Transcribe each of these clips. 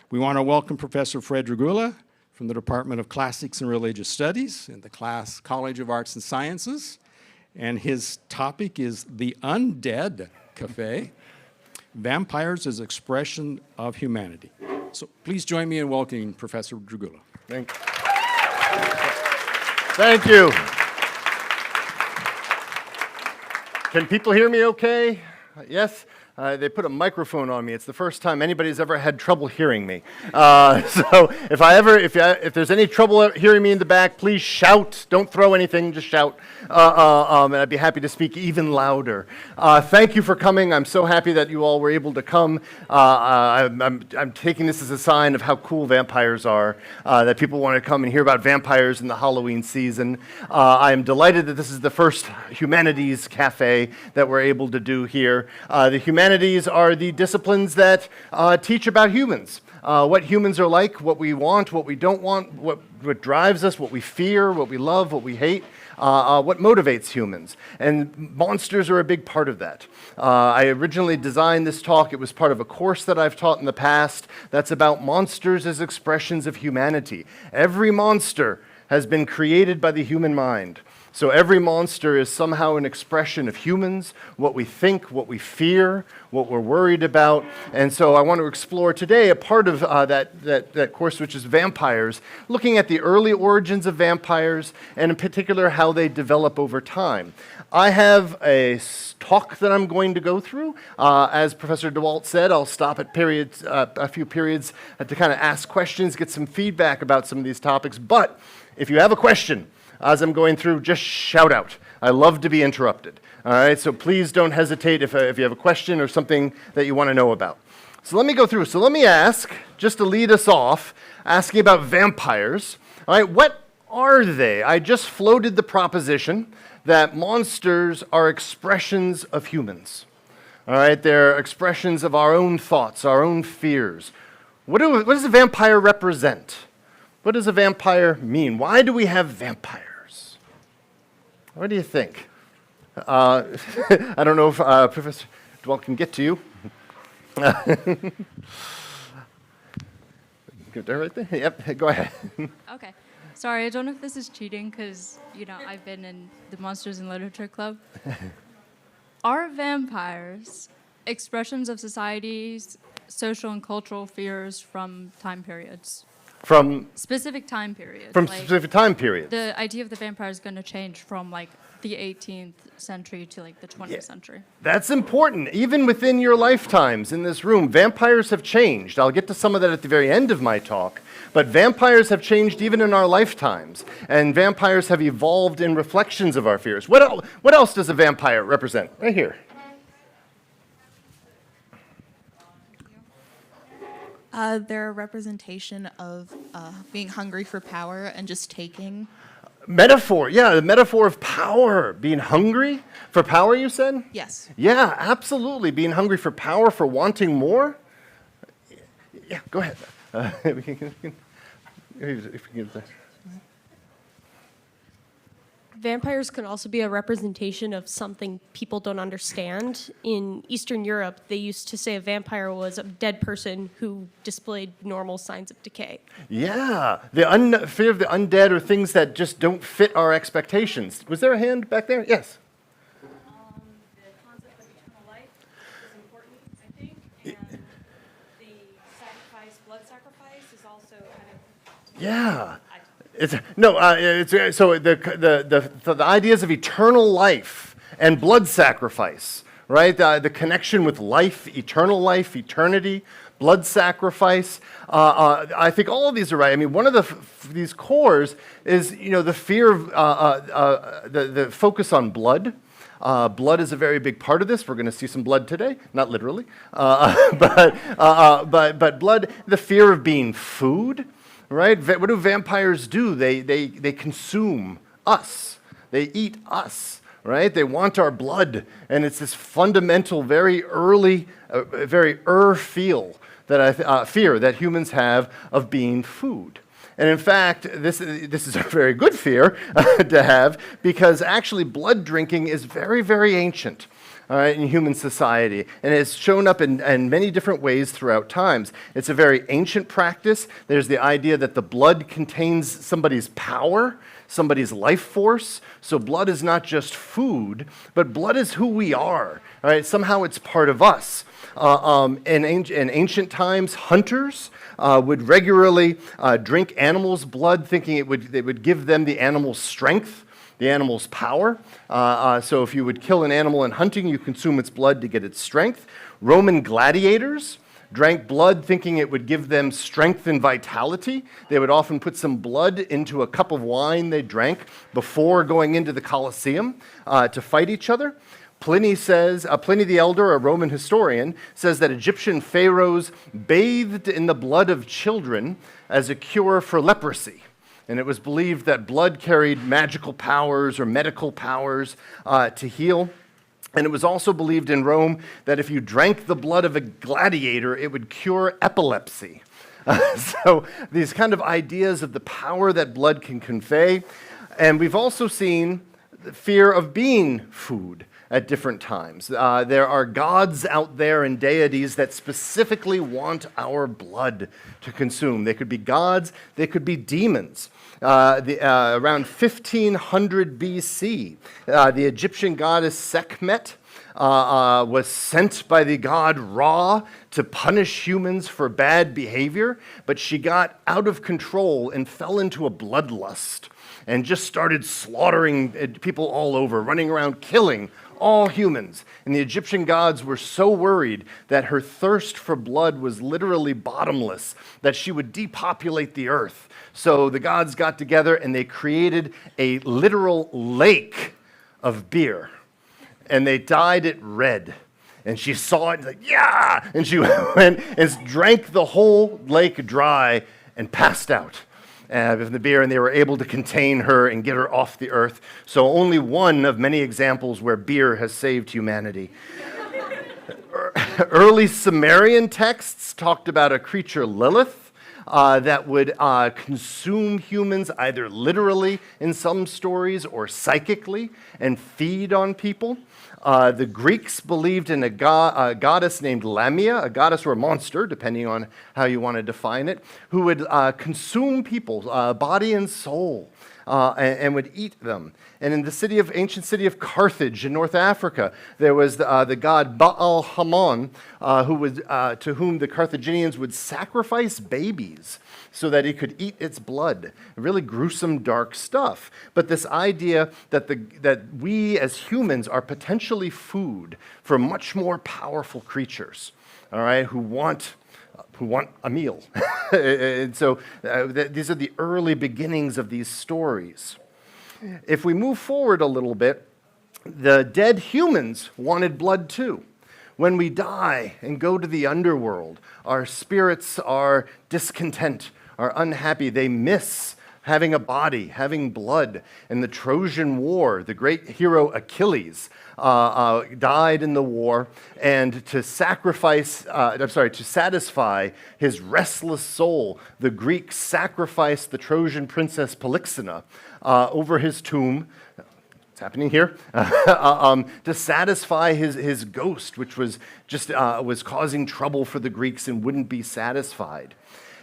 We want to welcome Professor Fred Drogula from the Department of Classics and Religious Studies in the College of Arts and Sciences. And his topic is the Undead Café, Vampires as Expression of Humanity. So please join me in welcoming Professor Drogula. Thank you. Can people hear me okay? Yes? They put a microphone on me. It's the first time anybody's ever had trouble hearing me. So if there's any trouble hearing me in the back, please shout. Don't throw anything, just shout. And I'd be happy to speak even louder. Thank you for coming. I'm so happy that you all were able to come. I'm taking this as a sign of how cool vampires are, that people want to come and hear about vampires in the Halloween season. I am delighted that this is the first Humanities Cafe that we're able to do here. The Humanities are the disciplines that teach about humans, what humans are like, what we want, what we don't want, what drives us, what we fear, what we love, what we hate, what motivates humans. And monsters are a big part of that. I originally designed this talk. It was part of a course that I've taught in the past that's about monsters as expressions of humanity. Every monster has been created by the human mind. So every monster is somehow an expression of humans, what we think, what we fear, what we're worried about. And so I want to explore today a part of that course, which is vampires, looking at the early origins of vampires, and in particular how they develop over time. I have a talk that I'm going to go through. As Professor DeWalt said, I'll stop at a few periods to kind of ask questions, get some feedback about some of these topics. But if you have a question, as I'm going through, just shout out. I love to be interrupted. All right, so please don't hesitate if you have a question or something that you want to know about. So let me go through. So let me ask, just to lead us off, asking about vampires. All right, what are they? I just floated the proposition that monsters are expressions of humans. All right, they're expressions of our own thoughts, our own fears. What does a vampire represent? What does a vampire mean? Why do we have vampires? What do you think? I don't know if Professor Dwell can get to you. Right there? Yep, go ahead. Okay. Sorry, I don't know if this is cheating because, I've been in the Monsters and Literature Club. Are vampires expressions of society's social and cultural fears from time periods? From specific time periods. From specific time periods. The idea of the vampire is going to change from the 18th century to the 20th century. That's important. Even within your lifetimes in this room, vampires have changed. I'll get to some of that at the very end of my talk. But vampires have changed even in our lifetimes. And vampires have evolved in reflections of our fears. What else does a vampire represent? Right here. They're a representation of being hungry for power and just taking. Metaphor, yeah, the metaphor of power. Being hungry for power, you said? Yes. Yeah, absolutely. Being hungry for power, for wanting more. Yeah, go ahead. If we can get that. Vampires could also be a representation of something people don't understand. In Eastern Europe, they used to say a vampire was a dead person who displayed normal signs of decay. Yeah, the fear of the undead or things that just don't fit our expectations. Was there a hand back there? Yes. The concept of eternal life is important, I think, and the blood sacrifice is also kind of... Yeah. So the ideas of eternal life and blood sacrifice, right? The connection with life, eternity, blood sacrifice. I think all of these are right. I mean, one of these cores is the fear of the focus on blood. Blood is a very big part of this. We're going to see some blood today, not literally, but blood. The fear of being food. Right? What do vampires do? They consume us. They eat us. Right? They want our blood, and it's this fundamental, very early, very fear that humans have of being food. And in fact, this is a very good fear to have, because actually blood drinking is very, very ancient. all right, in human society, and it's shown up in many different ways throughout times. It's a very ancient practice. There's the idea that the blood contains somebody's power, somebody's life force. So blood is not just food, but blood is who we are. All right, somehow it's part of us. In ancient times, hunters would regularly drink animals' blood, thinking it would give them the animal's strength, the animal's power. So if you would kill an animal in hunting, you consume its blood to get its strength. Roman gladiators drank blood thinking it would give them strength and vitality. They would often put some blood into a cup of wine they drank before going into the Colosseum to fight each other. Pliny the Elder, a Roman historian, says that Egyptian pharaohs bathed in the blood of children as a cure for leprosy. And it was believed that blood carried magical powers or medical powers to heal. And it was also believed in Rome that if you drank the blood of a gladiator, it would cure epilepsy. So these kind of ideas of the power that blood can convey. And we've also seen the fear of being food at different times. There are gods out there and deities that specifically want our blood to consume. They could be gods, they could be demons. Around 1500 BC, the Egyptian goddess Sekhmet was sent by the god Ra to punish humans for bad behavior, but she got out of control and fell into a bloodlust and just started slaughtering people all over, running around killing all humans. And the Egyptian gods were so worried that her thirst for blood was literally bottomless, that she would depopulate the earth. So the gods got together and they created a literal lake of beer. And they dyed it red. And she saw it and like, yeah! And she went and drank the whole lake dry and passed out of the beer, and they were able to contain her and get her off the earth. So only one of many examples where beer has saved humanity. Early Sumerian texts talked about a creature, Lilith, that would consume humans either literally in some stories or psychically and feed on people. The Greeks believed in a goddess named Lamia, a goddess or a monster, depending on how you want to define it, who would consume people, body and soul, and would eat them. And in the ancient city of Carthage in North Africa, there was the god Baal Hamon, to whom the Carthaginians would sacrifice babies so that he could eat its blood. Really gruesome, dark stuff. But this idea that we as humans are potentially food for much more powerful creatures, all right, who want a meal. And so these are the early beginnings of these stories. If we move forward a little bit, the dead humans wanted blood too. When we die and go to the underworld, our spirits are discontent, are unhappy. They miss having a body, having blood. In the Trojan War, the great hero Achilles died in the war, and to satisfy his restless soul, the Greeks sacrificed the Trojan princess Polyxena over his tomb. It's happening here, to satisfy his ghost, which was causing trouble for the Greeks and wouldn't be satisfied.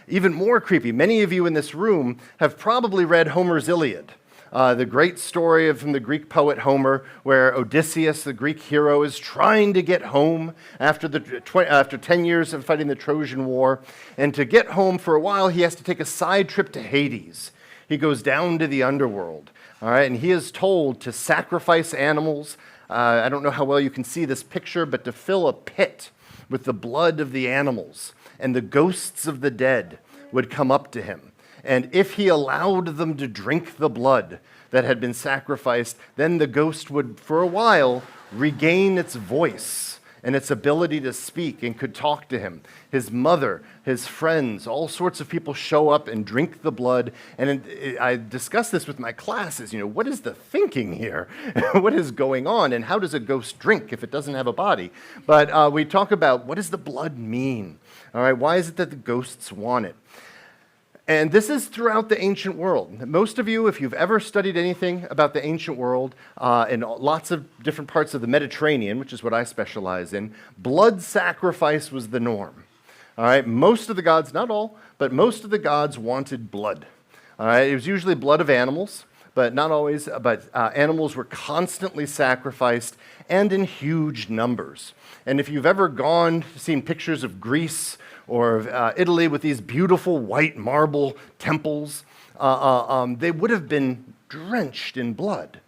Even more creepy, many of you in this room have probably read Homer's Iliad, the great story from the Greek poet Homer, where Odysseus, the Greek hero, is trying to get home after 10 years of fighting the Trojan War. And to get home for a while, he has to take a side trip to Hades. He goes down to the underworld. All right, and he is told to sacrifice animals. I don't know how well you can see this picture, but to fill a pit with the blood of the animals, and the ghosts of the dead would come up to him. And if he allowed them to drink the blood that had been sacrificed, then the ghost would, for a while, regain its voice and its ability to speak and could talk to him. His mother, his friends, all sorts of people show up and drink the blood. And I discuss this with my classes. What is the thinking here? What is going on? And how does a ghost drink if it doesn't have a body? But we talk about, what does the blood mean? All right, why is it that the ghosts want it? And this is throughout the ancient world. Most of you, if you've ever studied anything about the ancient world in lots of different parts of the Mediterranean, which is what I specialize in, blood sacrifice was the norm. All right, most of the gods, not all, but most of the gods wanted blood. All right, it was usually blood of animals, but not always, but animals were constantly sacrificed and in huge numbers. And if you've ever seen pictures of Greece or of Italy with these beautiful white marble temples, they would have been drenched in blood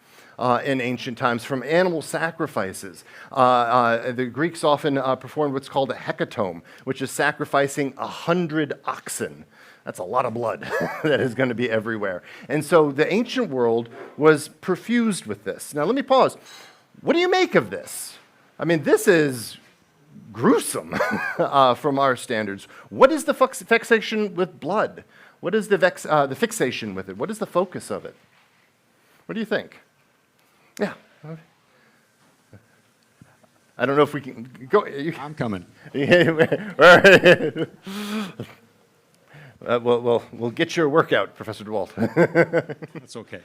in ancient times from animal sacrifices. The Greeks often performed what's called a hecatomb, which is sacrificing 100 oxen. That's a lot of blood that is going to be everywhere. And so the ancient world was perfused with this. Now let me pause. What do you make of this? I mean, this is gruesome from our standards. What is the fixation with blood? What is the fixation with it? What is the focus of it? What do you think? Yeah. I don't know if we can go. I'm coming. We'll get your workout, Professor DeWalt. That's okay.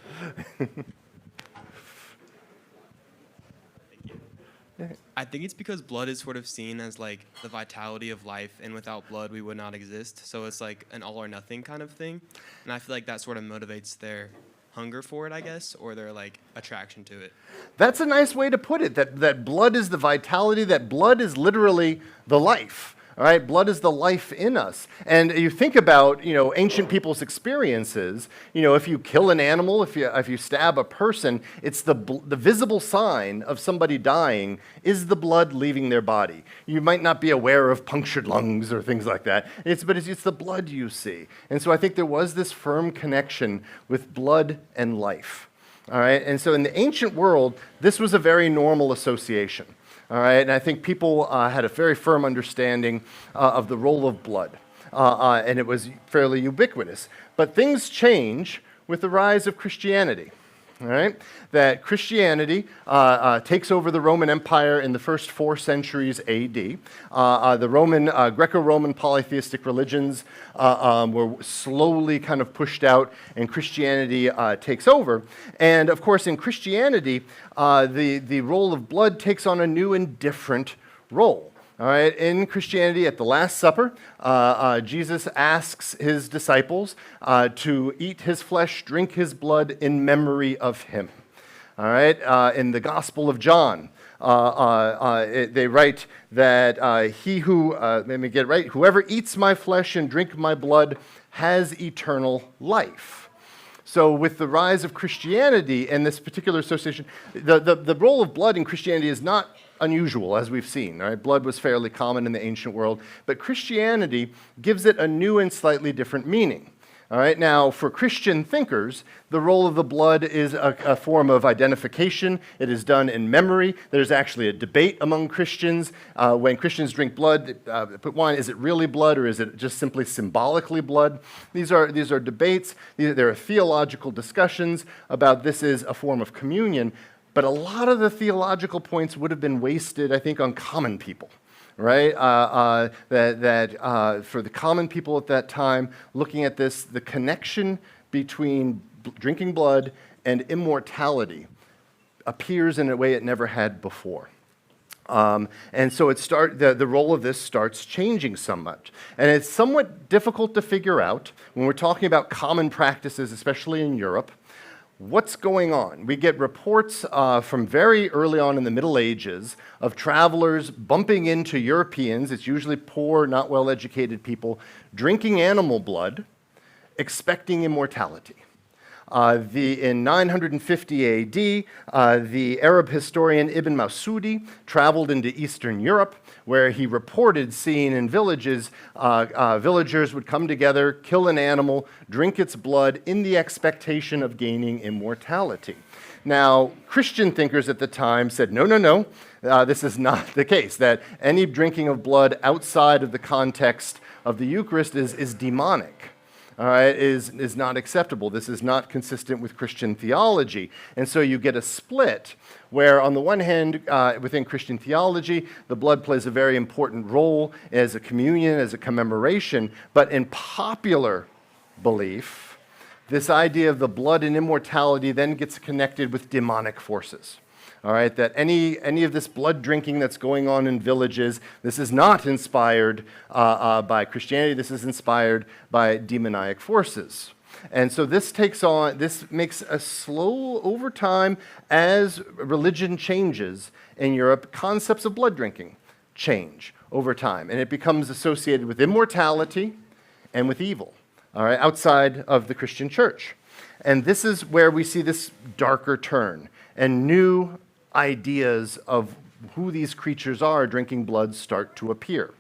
I think it's because blood is sort of seen as like the vitality of life, and without blood we would not exist. So it's like an all or nothing kind of thing. And I feel like that sort of motivates their hunger for it, I guess, or their like attraction to it. That's a nice way to put it, that blood is the vitality, that blood is literally the life. All right, blood is the life in us. And you think about, ancient people's experiences. If you kill an animal, if you stab a person, it's the visible sign of somebody dying is the blood leaving their body. You might not be aware of punctured lungs or things like that, but it's the blood you see. And so I think there was this firm connection with blood and life. All right, and so in the ancient world, this was a very normal association. All right, and I think people had a very firm understanding of the role of blood, and it was fairly ubiquitous. But things change with the rise of Christianity. All right, that Christianity takes over the Roman Empire in the first 4 centuries A.D. The Roman, Greco-Roman polytheistic religions were slowly kind of pushed out, and Christianity takes over. And of course, in Christianity, the role of blood takes on a new and different role. All right, in Christianity, at the Last Supper, Jesus asks his disciples to eat his flesh, drink his blood in memory of him. All right, in the Gospel of John, they write that let me get it right, whoever eats my flesh and drink my blood has eternal life. So with the rise of Christianity and this particular association, the role of blood in Christianity is not unusual, as we've seen. Right? Blood was fairly common in the ancient world, but Christianity gives it a new and slightly different meaning. All right, now for Christian thinkers, the role of the blood is a form of identification. It is done in memory. There's actually a debate among Christians. When Christians drink blood, put wine, is it really blood or is it just simply symbolically blood? These are debates. There are theological discussions about this is a form of communion, but a lot of the theological points would have been wasted, I think, on common people. Right? For the common people at that time, looking at this, the connection between drinking blood and immortality appears in a way it never had before. And so the role of this starts changing somewhat. And it's somewhat difficult to figure out when we're talking about common practices, especially in Europe. What's going on? We get reports from very early on in the Middle Ages of travelers bumping into Europeans, it's usually poor, not well-educated people, drinking animal blood, expecting immortality. In 950 AD, the Arab historian Ibn Masudi traveled into Eastern Europe, where he reported seeing in villages, villagers would come together, kill an animal, drink its blood in the expectation of gaining immortality. Now, Christian thinkers at the time said, no, this is not the case, that any drinking of blood outside of the context of the Eucharist is demonic. All right, is not acceptable. This is not consistent with Christian theology. And so you get a split where, on the one hand, within Christian theology, the blood plays a very important role as a communion, as a commemoration, but in popular belief, this idea of the blood and immortality then gets connected with demonic forces. All right, that any of this blood drinking that's going on in villages, this is not inspired by Christianity, this is inspired by demonic forces. And so this makes a slow, over time, as religion changes in Europe, concepts of blood drinking change over time. And it becomes associated with immortality and with evil, all right, outside of the Christian church. And this is where we see this darker turn and new ideas of who these creatures are drinking blood start to appear.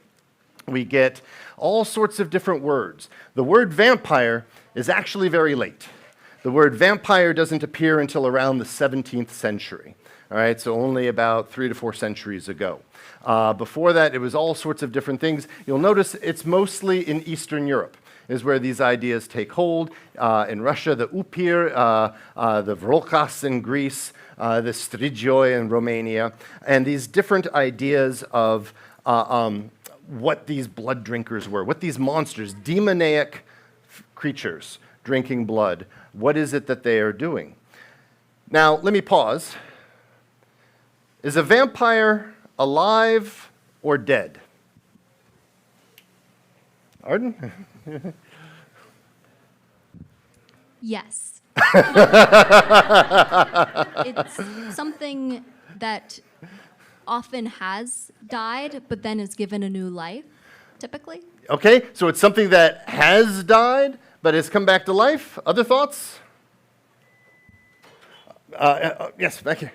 We get all sorts of different words. The word vampire is actually very late. The word vampire doesn't appear until around the 17th century. All right, so only about 3 to 4 centuries ago. Before that, it was all sorts of different things. You'll notice it's mostly in Eastern Europe is where these ideas take hold. In Russia, the upir, the vrolkas in Greece, the strigioi in Romania, and these different ideas of what these blood drinkers were, what these monsters, demoniac creatures drinking blood, what is it that they are doing? Now, let me pause. Is a vampire alive or dead? Arden? Yes. It's something that often has died, but then is given a new life, typically. Okay, so it's something that has died, but has come back to life. Other thoughts? Yes, back here.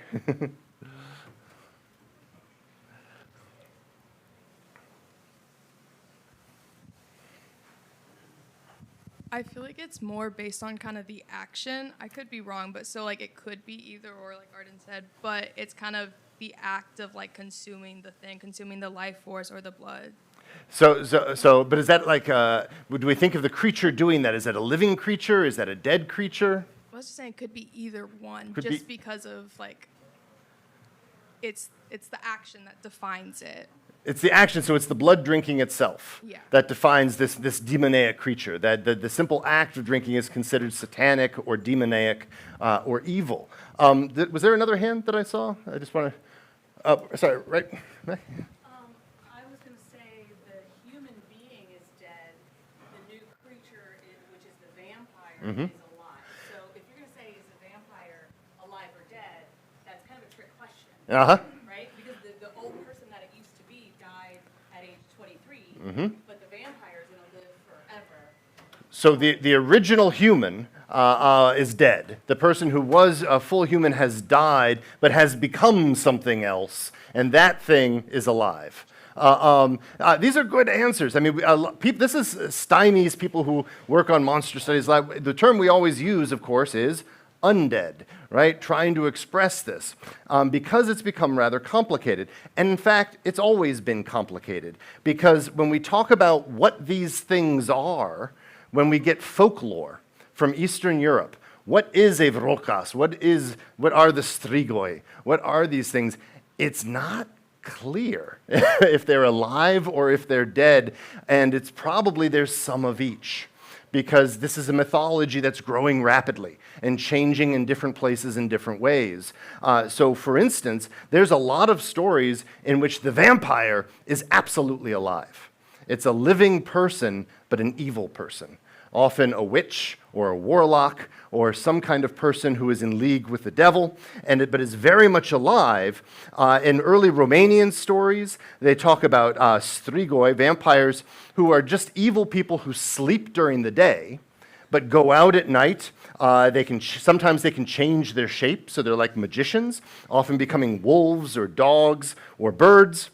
I feel like it's more based on kind of the action. I could be wrong, but so like it could be either or, like Arden said, but it's kind of the act of like consuming the thing, consuming the life force or the blood. But is that like, do we think of the creature doing that? Is that a living creature? Is that a dead creature? I was just saying it could be either one, Could just be- because of like, it's the action that defines it. It's the action, so it's the blood drinking itself Yeah. that defines this demoniac creature. That the simple act of drinking is considered satanic or demoniac or evil. Was there another hand that I saw? I just want to. Sorry, right. I was going to say the human being is dead. The new creature, which is the vampire, is alive. So if you're going to say is a vampire alive or dead, that's kind of a trick question, right? Because the old person that it used to be died at age 23, but the vampire is going to live forever. So the original human is dead. The person who was a full human has died, but has become something else, and that thing is alive. These are good answers. I mean, this is stymies people who work on monster studies. The term we always use, of course, is undead, right? Trying to express this because it's become rather complicated. And in fact, it's always been complicated because when we talk about what these things are, when we get folklore from Eastern Europe, what is a vrokas? What are the strigoi? What are these things? It's not clear if they're alive or if they're dead, and it's probably there's some of each, because this is a mythology that's growing rapidly and changing in different places in different ways. So for instance, there's a lot of stories in which the vampire is absolutely alive. It's a living person, but an evil person. Often a witch or a warlock or some kind of person who is in league with the devil, but is very much alive. In early Romanian stories, they talk about strigoi, vampires who are just evil people who sleep during the day, but go out at night. Sometimes they can change their shape, so they're like magicians, often becoming wolves or dogs or birds.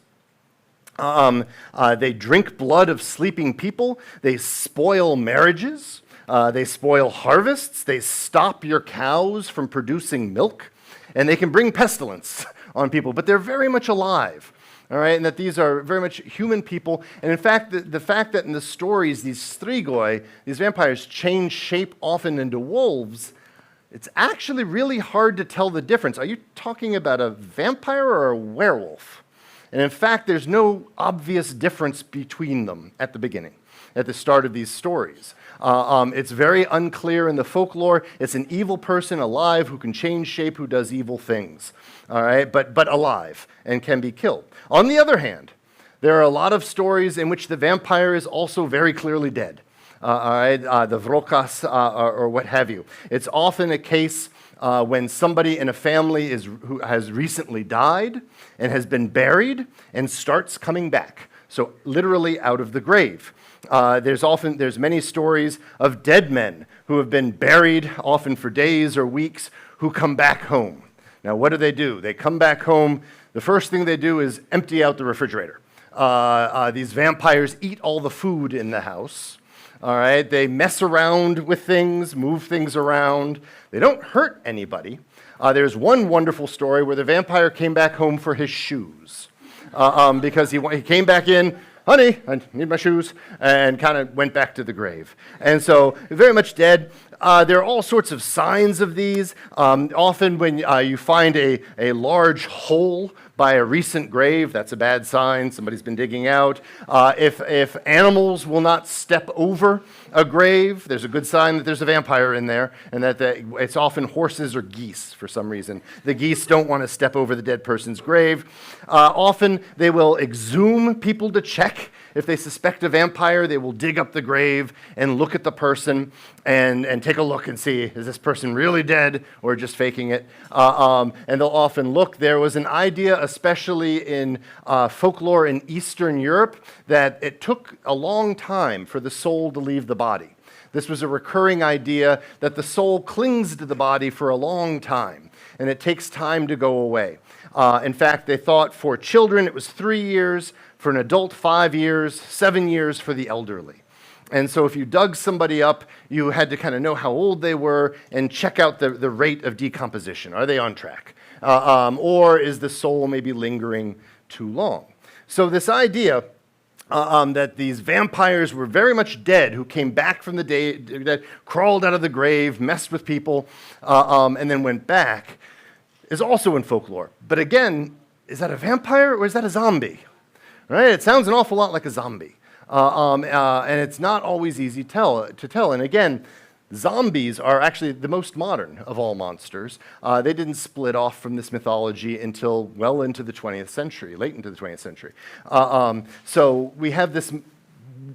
They drink blood of sleeping people. They spoil marriages. They spoil harvests. They stop your cows from producing milk. And they can bring pestilence on people. But they're very much alive. All right? And that these are very much human people. And in fact, the fact that in the stories, these strigoi, these vampires, change shape often into wolves, it's actually really hard to tell the difference. Are you talking about a vampire or a werewolf? And in fact, there's no obvious difference between them at the beginning, at the start of these stories. It's very unclear in the folklore. It's an evil person alive who can change shape, who does evil things, all right, but alive and can be killed. On the other hand, there are a lot of stories in which the vampire is also very clearly dead, all right, the vrokas or what have you. It's often a case when somebody in a family who has recently died and has been buried and starts coming back, so literally out of the grave. There's many stories of dead men who have been buried, often for days or weeks, who come back home. Now, what do? They come back home. The first thing they do is empty out the refrigerator. These vampires eat all the food in the house. All right, they mess around with things, move things around. They don't hurt anybody. There's one wonderful story where the vampire came back home for his shoes because he came back in, honey, I need my shoes, and kind of went back to the grave. And so, very much dead. There are all sorts of signs of these. Often when you find a large hole by a recent grave, that's a bad sign. Somebody's been digging out. If animals will not step over a grave, there's a good sign that there's a vampire in there, and that it's often horses or geese for some reason. The geese don't want to step over the dead person's grave. Often they will exhume people to check. If they suspect a vampire, they will dig up the grave and look at the person and take a look and see, is this person really dead or just faking it? And they'll often look. There was an idea, especially in folklore in Eastern Europe, that it took a long time for the soul to leave the body. This was a recurring idea that the soul clings to the body for a long time, and it takes time to go away. In fact, they thought for children it was 3 years, for an adult 5 years, 7 years for the elderly. And so if you dug somebody up, you had to kind of know how old they were and check out the rate of decomposition. Are they on track? Or is the soul maybe lingering too long? So this idea that these vampires were very much dead, who came back from the dead, that crawled out of the grave, messed with people, and then went back, is also in folklore. But again, is that a vampire or is that a zombie? Right? It sounds an awful lot like a zombie. And it's not always easy to tell. And again, zombies are actually the most modern of all monsters. They didn't split off from this mythology until well into the 20th century, late into the 20th century. So we have this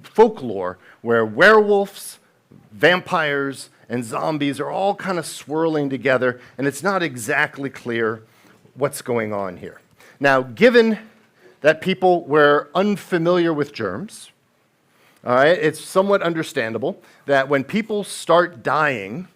folklore where werewolves, vampires, and zombies are all kind of swirling together, and it's not exactly clear what's going on here. Now, given that people were unfamiliar with germs, all right, it's somewhat understandable that when people start dying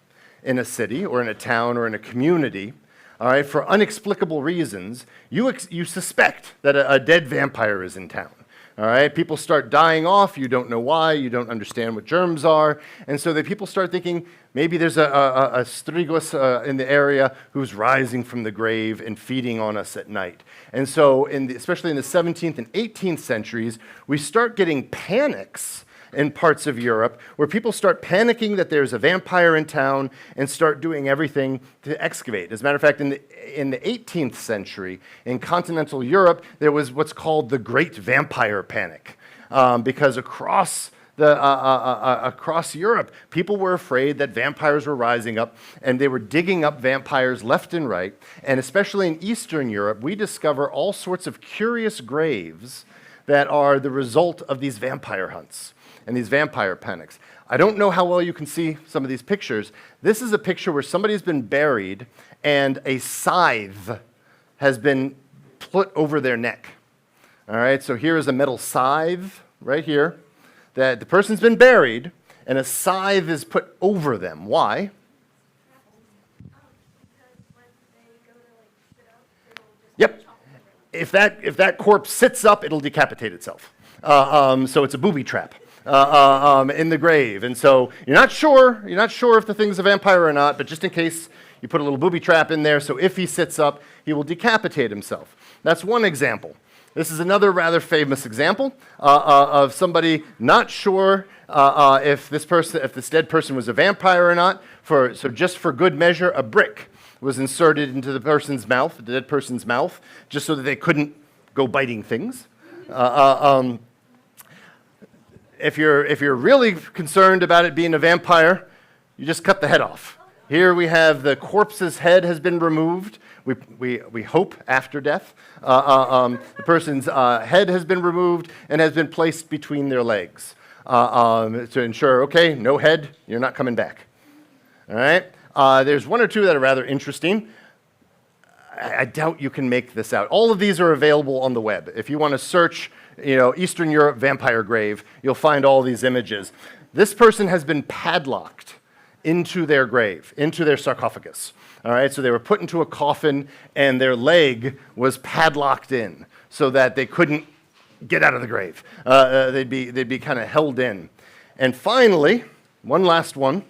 in a city or in a town or in a community, all right, for inexplicable reasons, you suspect that a dead vampire is in town. All right, people start dying off. You don't know why. You don't understand what germs are, and so that people start thinking maybe there's a strigos in the area who's rising from the grave and feeding on us at night. And so, especially in the 17th and 18th centuries, we start getting panics in parts of Europe where people start panicking that there's a vampire in town and start doing everything to excavate. As a matter of fact, in the 18th century, in continental Europe, there was what's called the Great Vampire Panic, because across Europe, people were afraid that vampires were rising up, and they were digging up vampires left and right. And especially in Eastern Europe, we discover all sorts of curious graves that are the result of these vampire hunts and these vampire panics. I don't know how well you can see some of these pictures. This is a picture where somebody's been buried and a scythe has been put over their neck. All right, so here is a metal scythe right here that the person's been buried and a scythe is put over them. Why? Yep. If that corpse sits up, it'll decapitate itself. So it's a booby trap in the grave. And so you're not sure if the thing's a vampire or not, but just in case, you put a little booby trap in there, so if he sits up, he will decapitate himself. That's one example. This is another rather famous example of somebody not sure if this dead person was a vampire or not. So just for good measure, a brick was inserted into the dead person's mouth, just so that they couldn't go biting things. if you're really concerned about it being a vampire, you just cut the head off. Here we have the corpse's head has been removed. We hope after death. The person's head has been removed and has been placed between their legs to ensure, okay, no head, you're not coming back. All right? There's one or two that are rather interesting. I doubt you can make this out. All of these are available on the web. If you want to search, Eastern Europe vampire grave, you'll find all these images. This person has been padlocked into their grave, into their sarcophagus. All right, so they were put into a coffin and their leg was padlocked in so that they couldn't get out of the grave. They'd be kind of held in. And finally, one last one,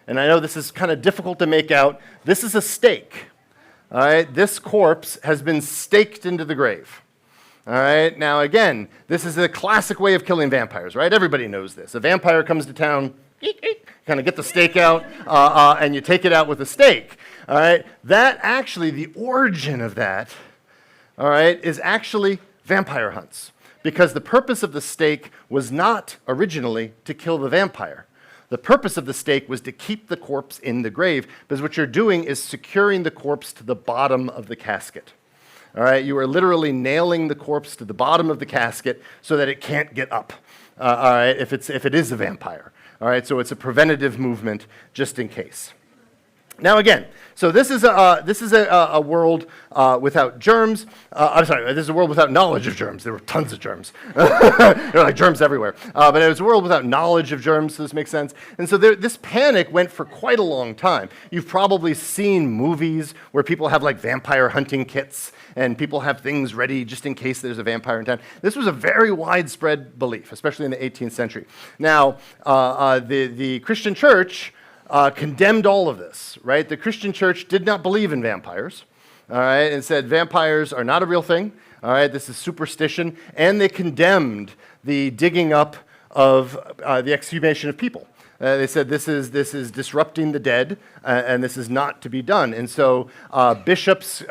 and I know this is kind of difficult to make out. This is a stake. All right, this corpse has been staked into the grave. All right, now again, this is a classic way of killing vampires, right? Everybody knows this. A vampire comes to town, kind of get the stake out, and you take it out with a stake. All right, that actually, the origin of that, all right, is actually vampire hunts. Because the purpose of the stake was not originally to kill the vampire. The purpose of the stake was to keep the corpse in the grave, because what you're doing is securing the corpse to the bottom of the casket. All right, you are literally nailing the corpse to the bottom of the casket so that it can't get up. All right, if it is a vampire. All right, so it's a preventative movement just in case. Now again, so this is a world without germs. I'm sorry, this is a world without knowledge of germs. There were tons of germs. There were like germs everywhere. But it was a world without knowledge of germs, so this makes sense. And so this panic went for quite a long time. You've probably seen movies where people have like vampire hunting kits and people have things ready just in case there's a vampire in town. This was a very widespread belief, especially in the 18th century. Now, the Christian church condemned all of this, right? The Christian church did not believe in vampires, all right, and said vampires are not a real thing, all right, this is superstition, and they condemned the digging up of the exhumation of people. They said this is disrupting the dead, and this is not to be done. And so bishops,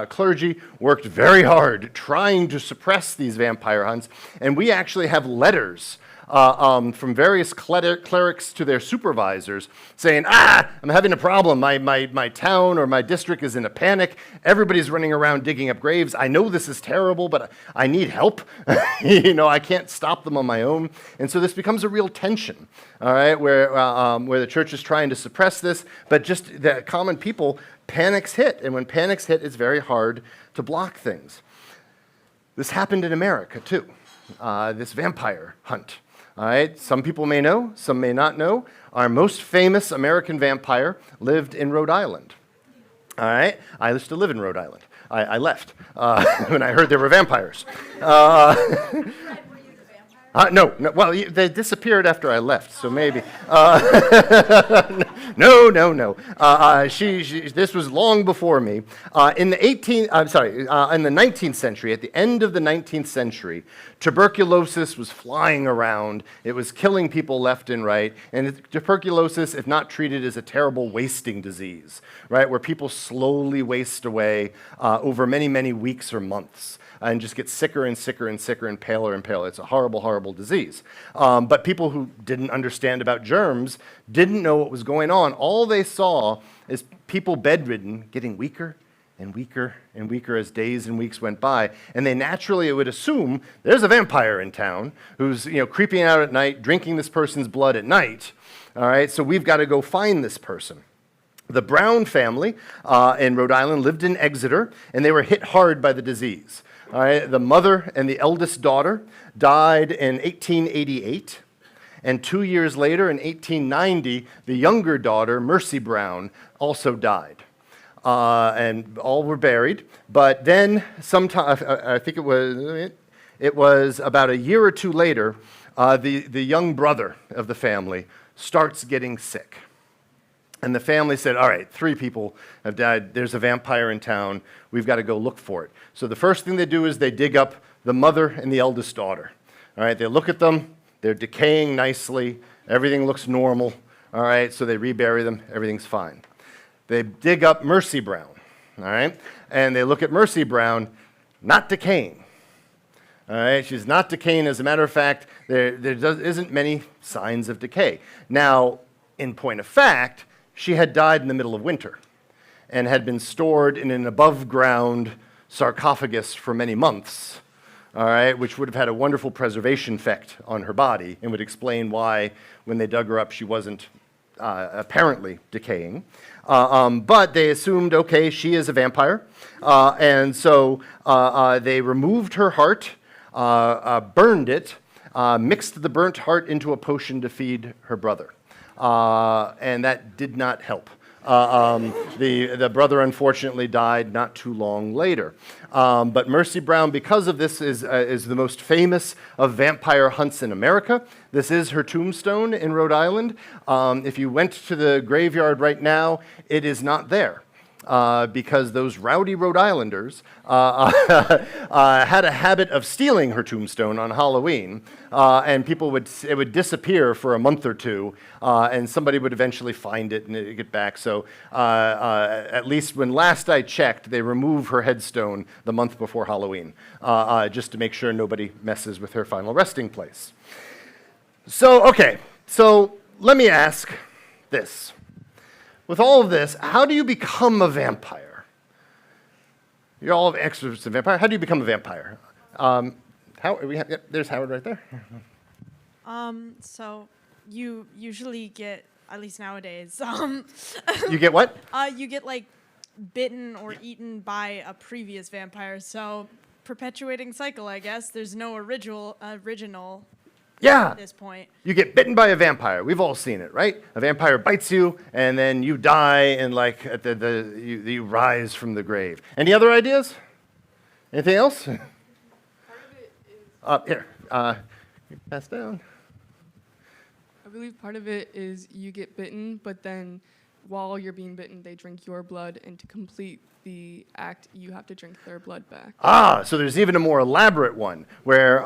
clergy worked very hard trying to suppress these vampire hunts, and we actually have letters from various clerics to their supervisors saying, I'm having a problem. My town or my district is in a panic. Everybody's running around digging up graves. I know this is terrible, but I need help. I can't stop them on my own. And so this becomes a real tension, all right, where the church is trying to suppress this, but just the common people, panics hit. And when panics hit, it's very hard to block things. This happened in America, too, this vampire hunt. All right, some people may know, some may not know. Our most famous American vampire lived in Rhode Island. All right, I used to live in Rhode Island. I left when I heard there were vampires. No, well, they disappeared after I left, so maybe. No. This was long before me. In the 19th century, at the end of the 19th century, tuberculosis was flying around. It was killing people left and right. And tuberculosis, if not treated, is a terrible wasting disease, right? Where people slowly waste away over many, many weeks or months. And just get sicker and sicker and sicker and paler and paler. It's a horrible, horrible disease. But people who didn't understand about germs didn't know what was going on. All they saw is people bedridden getting weaker and weaker and weaker as days and weeks went by. And they naturally would assume there's a vampire in town who's creeping out at night, drinking this person's blood at night. All right, so we've got to go find this person. The Brown family in Rhode Island lived in Exeter, and they were hit hard by the disease. All right, the mother and the eldest daughter died in 1888, and 2 years later, in 1890, the younger daughter, Mercy Brown, also died. And all were buried. But then, sometime, I think it was about a year or two later, the young brother of the family starts getting sick. And the family said, all right, 3 people have died. There's a vampire in town. We've got to go look for it. So the first thing they do is they dig up the mother and the eldest daughter. All right, they look at them. They're decaying nicely. Everything looks normal. All right, so they rebury them. Everything's fine. They dig up Mercy Brown. All right, and they look at Mercy Brown, not decaying. All right, she's not decaying. As a matter of fact, isn't many signs of decay. Now, in point of fact, she had died in the middle of winter and had been stored in an above-ground sarcophagus for many months, all right, which would have had a wonderful preservation effect on her body and would explain why, when they dug her up, she wasn't apparently decaying. But they assumed, okay, she is a vampire. And so they removed her heart, burned it, mixed the burnt heart into a potion to feed her brother. And that did not help. The brother unfortunately died not too long later. But Mercy Brown, because of this, is the most famous of vampire hunts in America. This is her tombstone in Rhode Island. If you went to the graveyard right now, it is not there. Because those rowdy Rhode Islanders had a habit of stealing her tombstone on Halloween, and it would disappear for a month or two, and somebody would eventually find it and it'd get back. So at least when last I checked, they remove her headstone the month before Halloween, just to make sure nobody messes with her final resting place. So, okay, so let me ask this. With all of this, how do you become a vampire? You're all experts in vampire. How do you become a vampire? There's Howard right there. So you usually get, at least nowadays, You get what? you get like bitten or eaten by a previous vampire. So perpetuating cycle, I guess. There's no original. Yeah. At this point. You get bitten by a vampire. We've all seen it, right? A vampire bites you, and then you die, and like you rise from the grave. Any other ideas? Anything else? Part of it is. Here. Pass down. I believe part of it is you get bitten, but then while you're being bitten, they drink your blood, and to complete the act, you have to drink their blood back. So there's even a more elaborate one where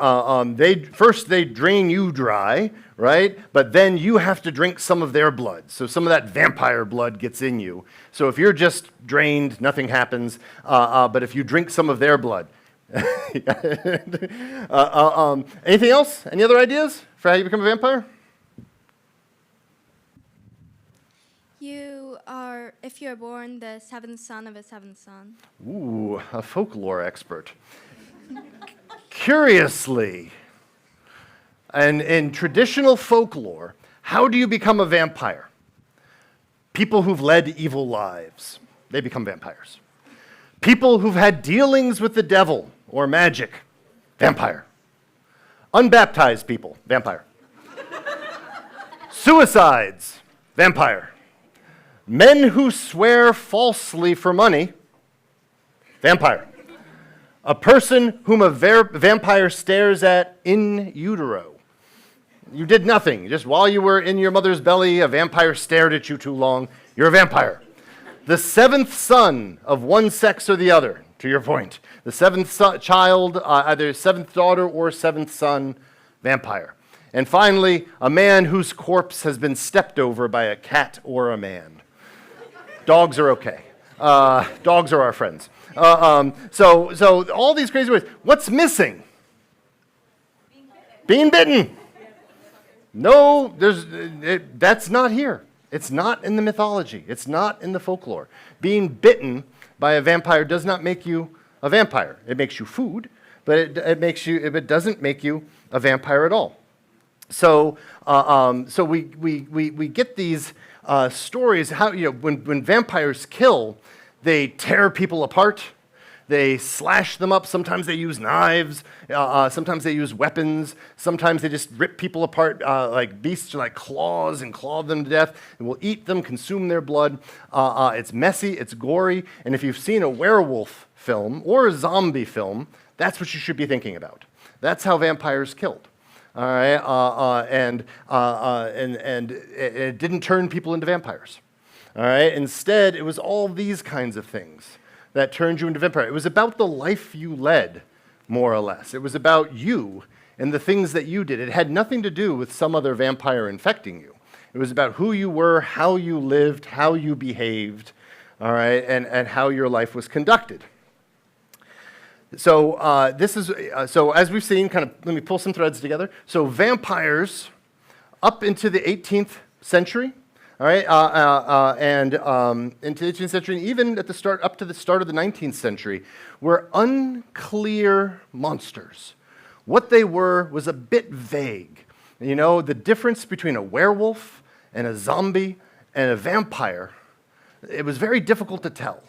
they drain you dry, right? But then you have to drink some of their blood. So some of that vampire blood gets in you. So if you're just drained, nothing happens. But if you drink some of their blood. Anything else? Any other ideas for how you become a vampire? If you're born the seventh son of a seventh son. Ooh, a folklore expert. Curiously, and in traditional folklore, how do you become a vampire? People who've led evil lives, they become vampires. People who've had dealings with the devil or magic, vampire. Unbaptized people, vampire. Suicides, vampire. Men who swear falsely for money, vampire. A person whom a vampire stares at in utero. You did nothing. Just while you were in your mother's belly, a vampire stared at you too long. You're a vampire. The seventh son of one sex or the other, to your point. The seventh child, either seventh daughter or seventh son, vampire. And finally, a man whose corpse has been stepped over by a cat or a man. Dogs are okay. Dogs are our friends. So all these crazy ways. What's missing? Being bitten. No, that's not here. It's not in the mythology. It's not in the folklore. Being bitten by a vampire does not make you a vampire. It makes you food, but it doesn't make you a vampire at all. So we get these stories how when vampires kill, they tear people apart. They slash them up. Sometimes they use knives. Sometimes they use weapons. Sometimes they just rip people apart like beasts, like claws, and claw them to death. And will eat them, consume their blood. It's messy. It's gory. And if you've seen a werewolf film or a zombie film, that's what you should be thinking about. That's how vampires killed. All right, and it didn't turn people into vampires. All right, instead, it was all these kinds of things that turned you into vampire. It was about the life you led, more or less. It was about you and the things that you did. It had nothing to do with some other vampire infecting you. It was about who you were, how you lived, how you behaved, all right, and how your life was conducted. So as we've seen, let me pull some threads together. So vampires up into the 18th century, all right, into the 18th century, and even at the start, up to the start of the 19th century, were unclear monsters. What they were was a bit vague. You know, the difference between a werewolf and a zombie and a vampire, it was very difficult to tell.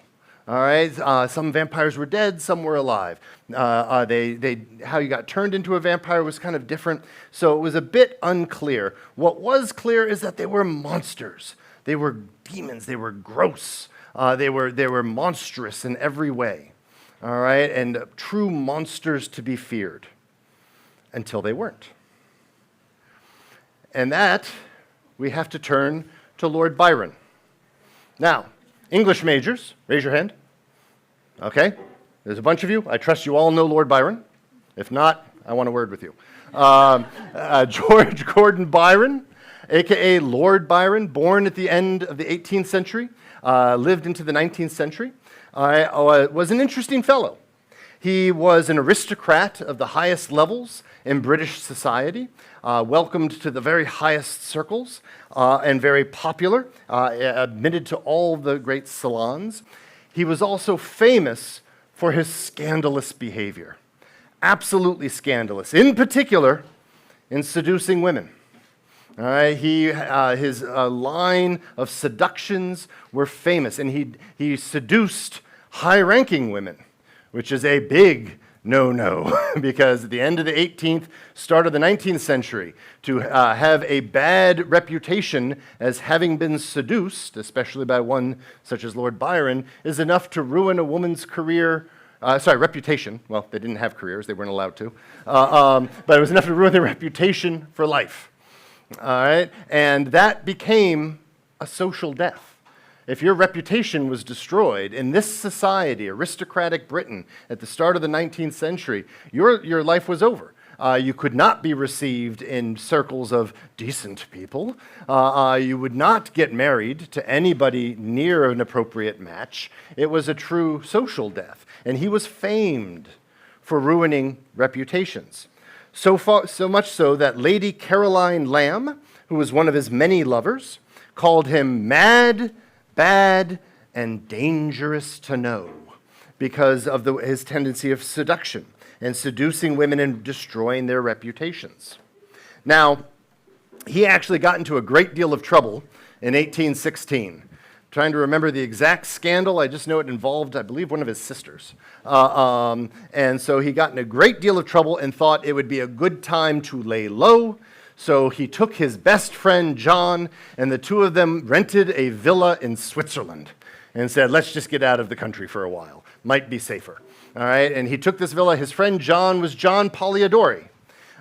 All right, some vampires were dead, some were alive. How you got turned into a vampire was kind of different, so it was a bit unclear. What was clear is that they were monsters. They were demons. They were gross. They were monstrous in every way. All right, and true monsters to be feared until they weren't. And that we have to turn to Lord Byron. Now, English majors, raise your hand. Okay, there's a bunch of you. I trust you all know Lord Byron. If not, I want a word with you. George Gordon Byron, a.k.a. Lord Byron, born at the end of the 18th century, lived into the 19th century, was an interesting fellow. He was an aristocrat of the highest levels in British society, welcomed to the very highest circles, and very popular, admitted to all the great salons. He was also famous for his scandalous behavior, absolutely scandalous, in particular in seducing women. All right, his line of seductions were famous, and he seduced high-ranking women, which is a big no-no, because at the end of the 18th, start of the 19th century, to have a bad reputation as having been seduced, especially by one such as Lord Byron, is enough to ruin a woman's career, reputation. Well, they didn't have careers, they weren't allowed to, but it was enough to ruin their reputation for life. All right, and that became a social death. If your reputation was destroyed in this society, aristocratic Britain, at the start of the 19th century, your life was over. You could not be received in circles of decent people. You would not get married to anybody near an appropriate match. It was a true social death, and he was famed for ruining reputations. So much so that Lady Caroline Lamb, who was one of his many lovers, called him mad, bad, and dangerous to know because of his tendency of seduction and seducing women and destroying their reputations. Now, he actually got into a great deal of trouble in 1816. Trying to remember the exact scandal, I just know it involved, I believe, one of his sisters. And so he got in a great deal of trouble and thought it would be a good time to lay low. So he took his best friend, John, and the two of them rented a villa in Switzerland and said, let's just get out of the country for a while. Might be safer. All right, and he took this villa. His friend John was John Polidori.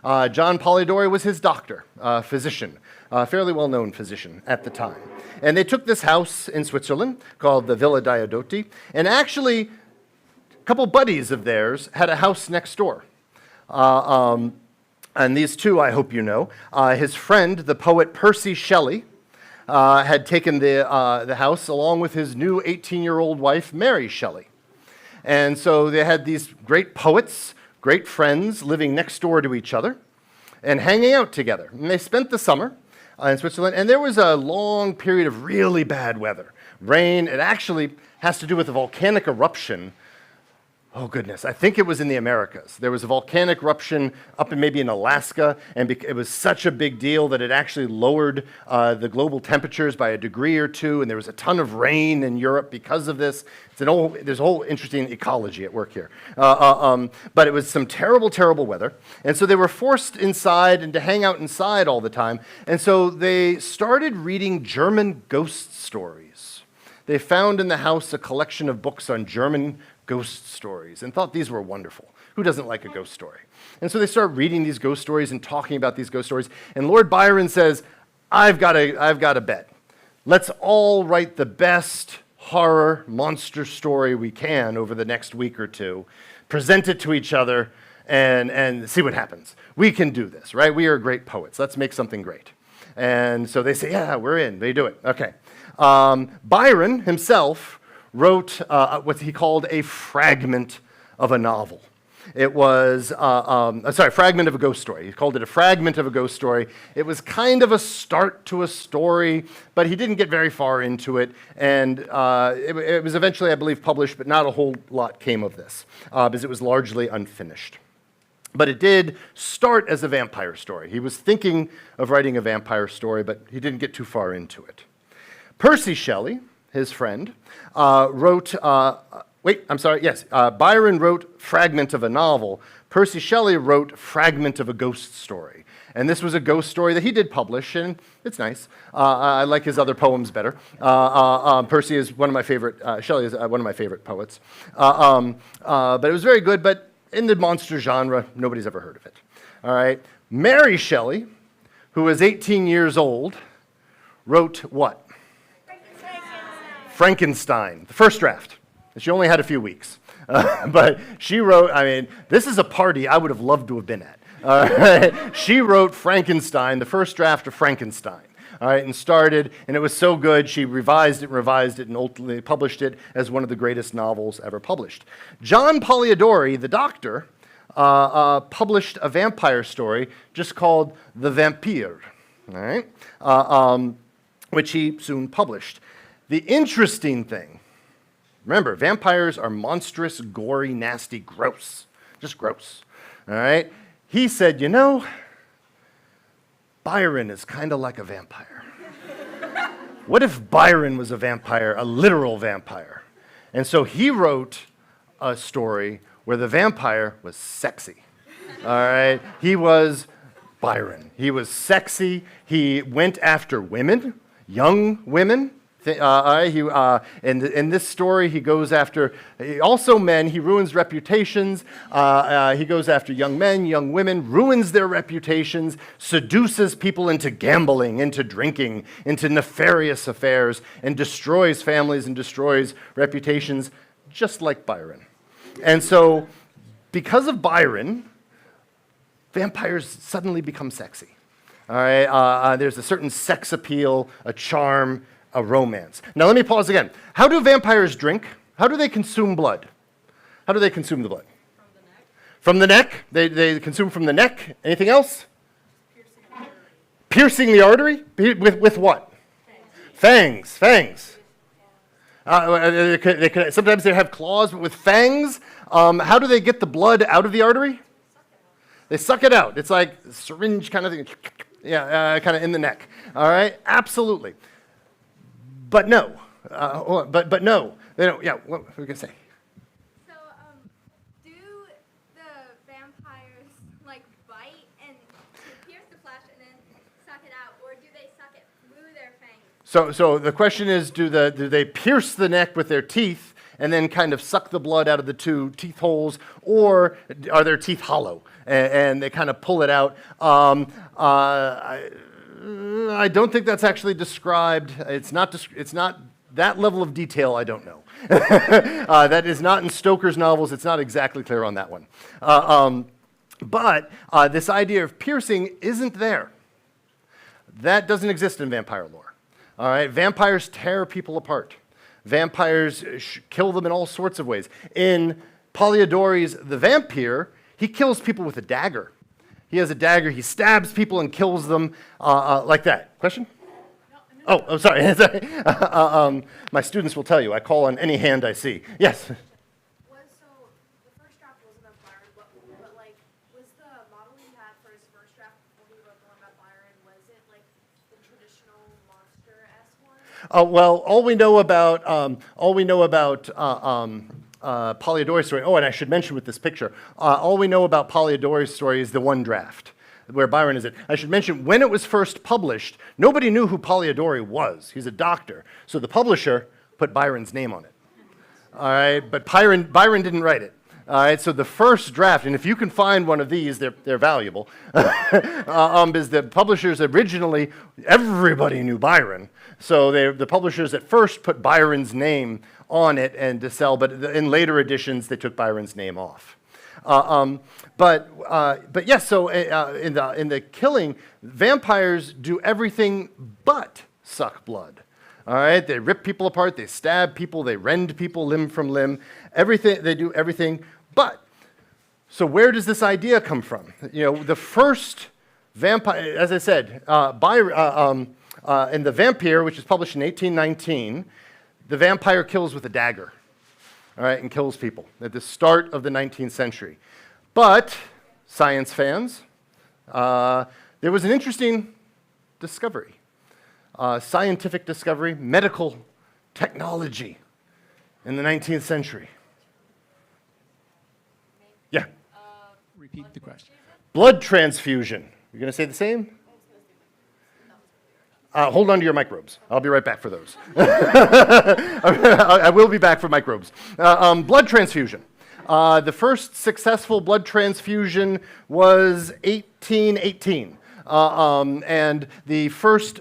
John Polidori was his doctor, physician, a fairly well-known physician at the time. And they took this house in Switzerland called the Villa Diodati, and actually, a couple buddies of theirs had a house next door. And these two, I hope you know. His friend, the poet Percy Shelley, had taken the house along with his new 18-year-old wife, Mary Shelley. And so they had these great poets, great friends, living next door to each other and hanging out together. And they spent the summer in Switzerland, and there was a long period of really bad weather. Rain, it actually has to do with a volcanic eruption. Oh, goodness. I think it was in the Americas. There was a volcanic eruption up in maybe in Alaska, and it was such a big deal that it actually lowered the global temperatures by a degree or two, and there was a ton of rain in Europe because of this. There's a whole interesting ecology at work here. But it was some terrible, terrible weather, and so they were forced inside and to hang out inside all the time, and so they started reading German ghost stories. They found in the house a collection of books on German ghost stories and thought these were wonderful. Who doesn't like a ghost story? And so they start reading these ghost stories and talking about these ghost stories. And Lord Byron says, I've got a bet. Let's all write the best horror monster story we can over the next week or two, present it to each other, and see what happens. We can do this, right? We are great poets. Let's make something great. And so they say, yeah, we're in. They do it. Okay. Byron himself wrote what he called a fragment of a novel. It was, fragment of a ghost story. He called it a fragment of a ghost story. It was kind of a start to a story, but he didn't get very far into it, and it was eventually, I believe, published, but not a whole lot came of this, because it was largely unfinished. But it did start as a vampire story. He was thinking of writing a vampire story, but he didn't get too far into it. Percy Shelley, his friend, wrote, Byron wrote Fragment of a Novel. Percy Shelley wrote Fragment of a Ghost Story. And this was a ghost story that he did publish, and it's nice. I like his other poems better. Percy is one of my favorite, Shelley is one of my favorite poets. But it was very good, but in the monster genre, nobody's ever heard of it. All right. Mary Shelley, who was 18 years old, wrote what? Frankenstein, the first draft. She only had a few weeks. But she wrote, this is a party I would have loved to have been at. She wrote Frankenstein, the first draft of Frankenstein. All right, and started, and it was so good, she revised it, and ultimately published it as one of the greatest novels ever published. John Polidori, the doctor, published a vampire story just called The Vampire, all right, which he soon published. The interesting thing, remember, vampires are monstrous, gory, nasty, gross, just gross, all right? He said, Byron is kind of like a vampire. What if Byron was a vampire, a literal vampire? And so he wrote a story where the vampire was sexy. All right? He was Byron. He was sexy. He went after women, young women. In this story, he goes after also men. He ruins reputations. He goes after young men, young women, ruins their reputations, seduces people into gambling, into drinking, into nefarious affairs, and destroys families and destroys reputations, just like Byron. And so, because of Byron, vampires suddenly become sexy. All right, there's a certain sex appeal, a charm, a romance. Now let me pause again. How do vampires drink? How do they consume blood? How do they consume the blood? From the neck. They consume from the neck. Anything else? Piercing the artery? With what? Fangs. Fangs. Sometimes they have claws, but with fangs. How do they get the blood out of the artery? They suck it out. It's like a syringe kind of thing. Yeah, kind of in the neck. All right? Absolutely. But no, but no, they don't. Yeah, what were we gonna say? So, do the vampires bite and pierce the flesh and then suck it out, or do they suck it through their fangs? So the question is, do they pierce the neck with their teeth and then kind of suck the blood out of the two teeth holes, or are their teeth hollow and they kind of pull it out? I don't think that's actually described. It's not that level of detail. I don't know. That is not in Stoker's novels. It's not exactly clear on that one. But this idea of piercing isn't there. That doesn't exist in vampire lore. All right, vampires tear people apart. Vampires kill them in all sorts of ways. In Polidori's The Vampire, he kills people with a dagger. He has a dagger, he stabs people and kills them like that. Question? Oh, I'm sorry. My students will tell you, I call on any hand I see. Yes? So the first draft wasn't of Byron, but was the model he had for his first draft before he wrote the one about Byron, was it the traditional monster-esque one? Well, all we know about Polidori's story. Oh, and I should mention with this picture, all we know about Polidori's story is the one draft, where Byron is it. I should mention, when it was first published, nobody knew who Polidori was. He's a doctor. So the publisher put Byron's name on it. All right, but Byron didn't write it. All right, so the first draft, and if you can find one of these, they're valuable, because the publishers originally, everybody knew Byron. So the publishers at first put Byron's name on it and to sell, but in later editions, they took Byron's name off. But yes, so in the killing, vampires do everything but suck blood. All right, they rip people apart, they stab people, they rend people limb from limb. Everything, they do everything but. So where does this idea come from? You know, the first vampire, as I said, in The Vampire, which was published in 1819, the vampire kills with a dagger, all right, and kills people at the start of the 19th century. But, science fans, there was an interesting discovery, scientific discovery, medical technology in the 19th century. Yeah? Repeat the question. Blood transfusion. You're going to say the same? Hold on to your microbes. I'll be right back for those. I will be back for microbes. Blood transfusion. The first successful blood transfusion was 1818. And the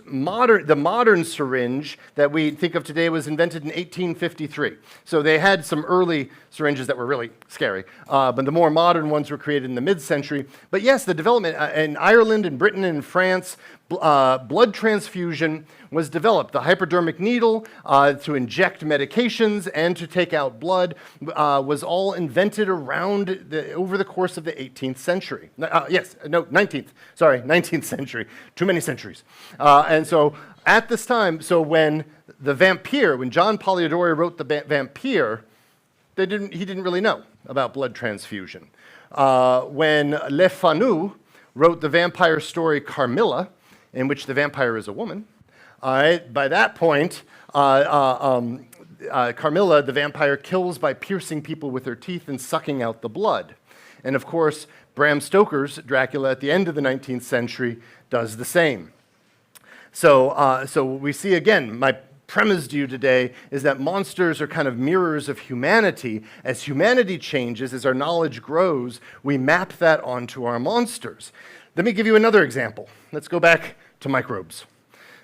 modern syringe that we think of today was invented in 1853. So they had some early syringes that were really scary, but the more modern ones were created in the mid-century. But yes, the development in Ireland and Britain and France, blood transfusion was developed. The hypodermic needle to inject medications and to take out blood was all invented over the course of the 18th century. 19th century. Too many centuries. And so at this time, when John Polidori wrote The Vampire, he didn't really know about blood transfusion. When Le Fanu wrote the vampire story Carmilla, in which the vampire is a woman, by that point, Carmilla, the vampire, kills by piercing people with her teeth and sucking out the blood. And of course, Bram Stoker's Dracula at the end of the 19th century does the same. So we see again, my premise to you today is that monsters are kind of mirrors of humanity. As humanity changes, as our knowledge grows, we map that onto our monsters. Let me give you another example. Let's go back to microbes.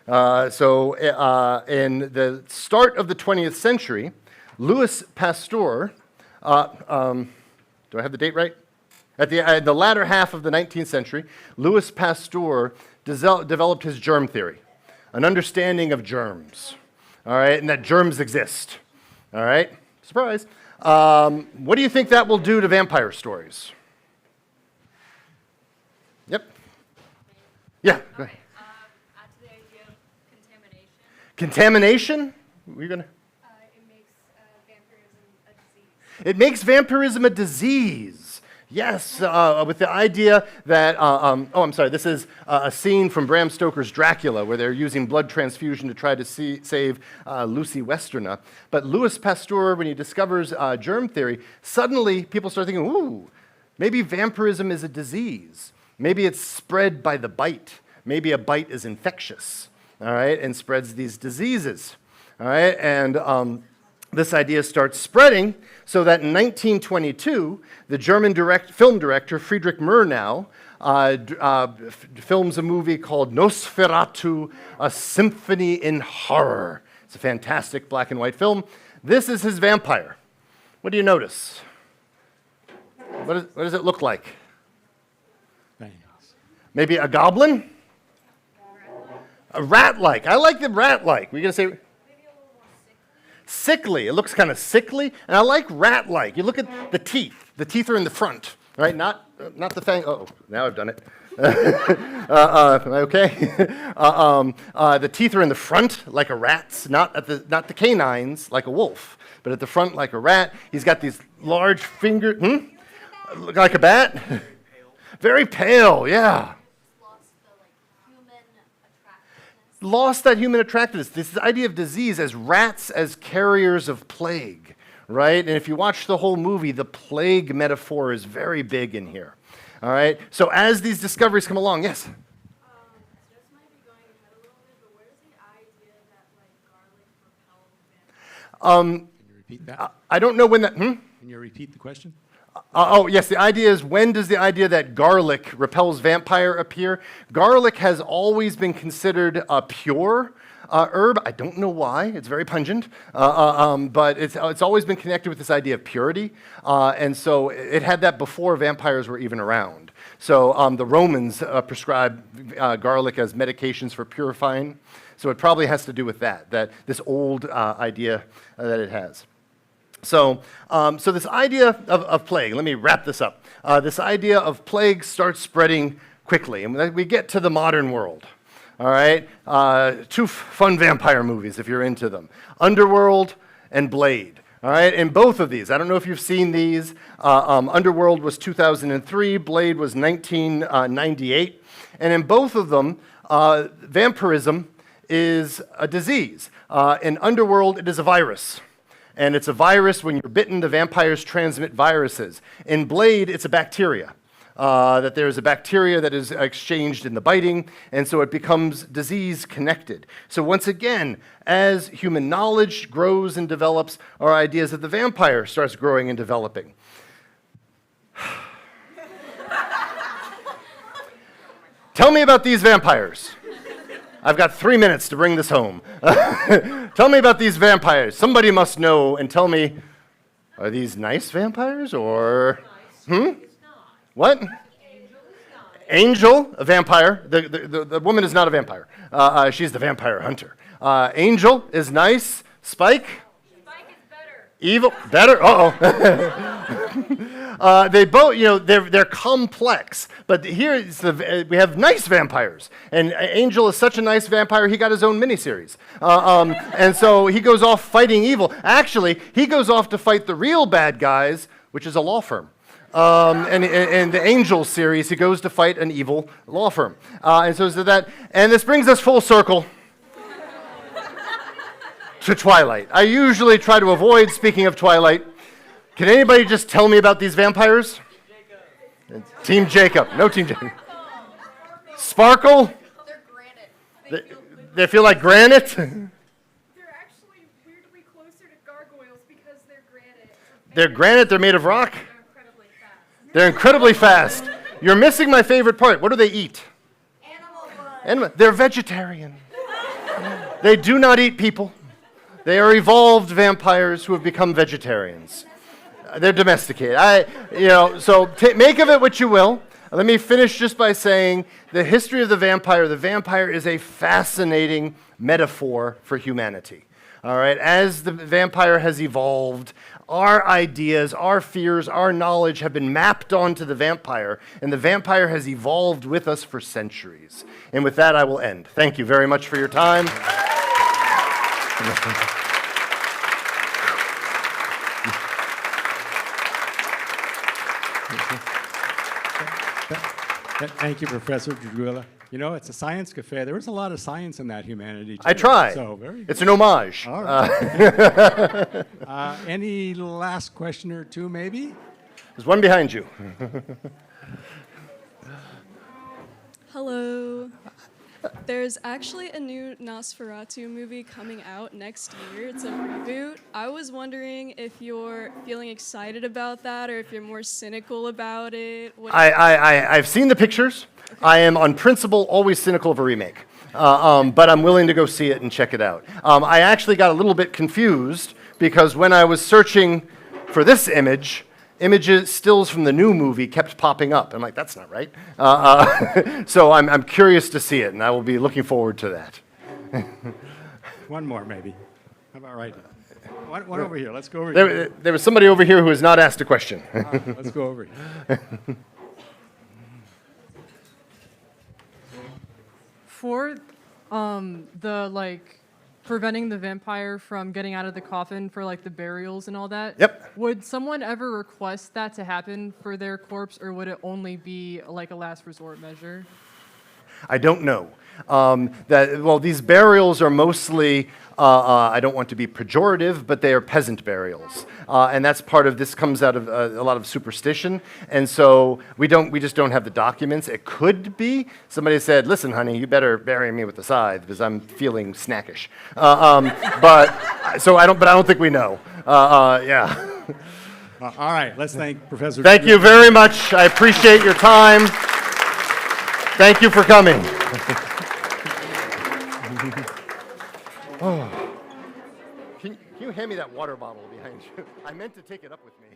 In the start of the 20th century, Louis Pasteur, do I have the date right? At the latter half of the 19th century, Louis Pasteur developed his germ theory, an understanding of germs, all right, and that germs exist, all right? Surprise. What do you think that will do to vampire stories? Yep. Yeah, go ahead. Add to the idea of contamination. Contamination? We're gonna. It makes vampirism a disease. It makes vampirism a disease. Yes, with the idea that, I'm sorry, this is a scene from Bram Stoker's Dracula where they're using blood transfusion to try to save Lucy Westerna. But Louis Pasteur, when he discovers germ theory, suddenly people start thinking, ooh, maybe vampirism is a disease. Maybe it's spread by the bite. Maybe a bite is infectious, all right, and spreads these diseases, all right? And this idea starts spreading so that in 1922, the German film director Friedrich Murnau films a movie called Nosferatu, A Symphony in Horror. It's a fantastic black and white film. This is his vampire. What do you notice? What does it look like? Thanks. Maybe a goblin? A rat-like. I like the rat-like. We're going to say... Sickly. It looks kind of sickly, and I like rat-like. You look at the teeth. The teeth are in the front, right? Not the fang. Oh, now I've done it. Am I okay? The teeth are in the front like a rat's, not the canines like a wolf, but at the front like a rat. He's got these large fingers. Like a bat. Very pale. Yeah. Lost that human attractiveness. This idea of disease as rats as carriers of plague, right? And if you watch the whole movie, the plague metaphor is very big in here, all right? So as these discoveries come along, yes? This might be going ahead a little bit, but where's the idea that, garlic repels vampires? Can you repeat that? I don't know when that, Can you repeat the question? Yes, the idea is, when does the idea that garlic repels vampire appear? Garlic has always been considered a pure herb. I don't know why. It's very pungent, but it's always been connected with this idea of purity, and so it had that before vampires were even around. So the Romans prescribed garlic as medications for purifying, so it probably has to do with that this old idea that it has. So this idea of plague, let me wrap this up. This idea of plague starts spreading quickly, and we get to the modern world. All right, two fun vampire movies if you're into them: Underworld and Blade. All right, and both of these, I don't know if you've seen these. Underworld was 2003, Blade was 1998, and in both of them, vampirism is a disease. In Underworld, it is a virus. And it's a virus. When you're bitten, the vampires transmit viruses. In Blade, it's a bacteria. That there's a bacteria that is exchanged in the biting, and so it becomes disease-connected. So once again, as human knowledge grows and develops, our ideas of the vampire starts growing and developing. Tell me about these vampires. I've got 3 minutes to bring this home. Tell me about these vampires. Somebody must know and tell me, are these nice vampires or... What? Angel, a vampire. The woman is not a vampire. She's the vampire hunter. Angel is nice. Spike? Spike is better. Evil? Better? Uh-oh. They both, they're complex. But here we have nice vampires. And Angel is such a nice vampire, he got his own miniseries. And so he goes off fighting evil. Actually, he goes off to fight the real bad guys, which is a law firm. And in the Angel series, he goes to fight an evil law firm. And this brings us full circle to Twilight. I usually try to avoid speaking of Twilight. Can anybody just tell me about these vampires? Jacob. Team Jacob. No Team Jacob. Sparkle? They're granite. They feel like granite? They're actually weirdly closer to gargoyles because they're granite. They're granite, they're made of rock? They're incredibly fast. You're missing my favorite part. What do they eat? Animal blood. They're vegetarian. They do not eat people. They are evolved vampires who have become vegetarians. They're domesticated. So make of it what you will. Let me finish just by saying the history of the vampire is a fascinating metaphor for humanity. All right, as the vampire has evolved, our ideas, our fears, our knowledge have been mapped onto the vampire, and the vampire has evolved with us for centuries. And with that, I will end. Thank you very much for your time. Thank you, Professor Drogula. It's a science cafe. There was a lot of science in that humanity, too. I try. So, very good. It's an homage. All right. Any last question or two, maybe? There's one behind you. Hello. There's actually a new Nosferatu movie coming out next year. It's a reboot. I was wondering if you're feeling excited about that or if you're more cynical about it. I've seen the pictures. Okay. I am, on principle, always cynical of a remake. But I'm willing to go see it and check it out. I actually got a little bit confused because when I was searching for this images, stills from the new movie kept popping up. I'm like, that's not right. So I'm curious to see it, and I will be looking forward to that. One more, maybe. How about right now? One over here. Let's go over here. There was somebody over here who has not asked a question. Let's go over here. For preventing the vampire from getting out of the coffin for the burials and all that. Yep. Would someone ever request that to happen for their corpse, or would it only be a last resort measure? I don't know. These burials are mostly, I don't want to be pejorative, but they are peasant burials. And that's part of, this comes out of a lot of superstition. And so we just don't have the documents. It could be somebody said, listen, honey, you better bury me with the scythe because I'm feeling snackish. But I don't think we know. Yeah. All right, let's thank Professor. Thank you very much. I appreciate your time. Thank you for coming. Can you hand me that water bottle behind you? I meant to take it up with me.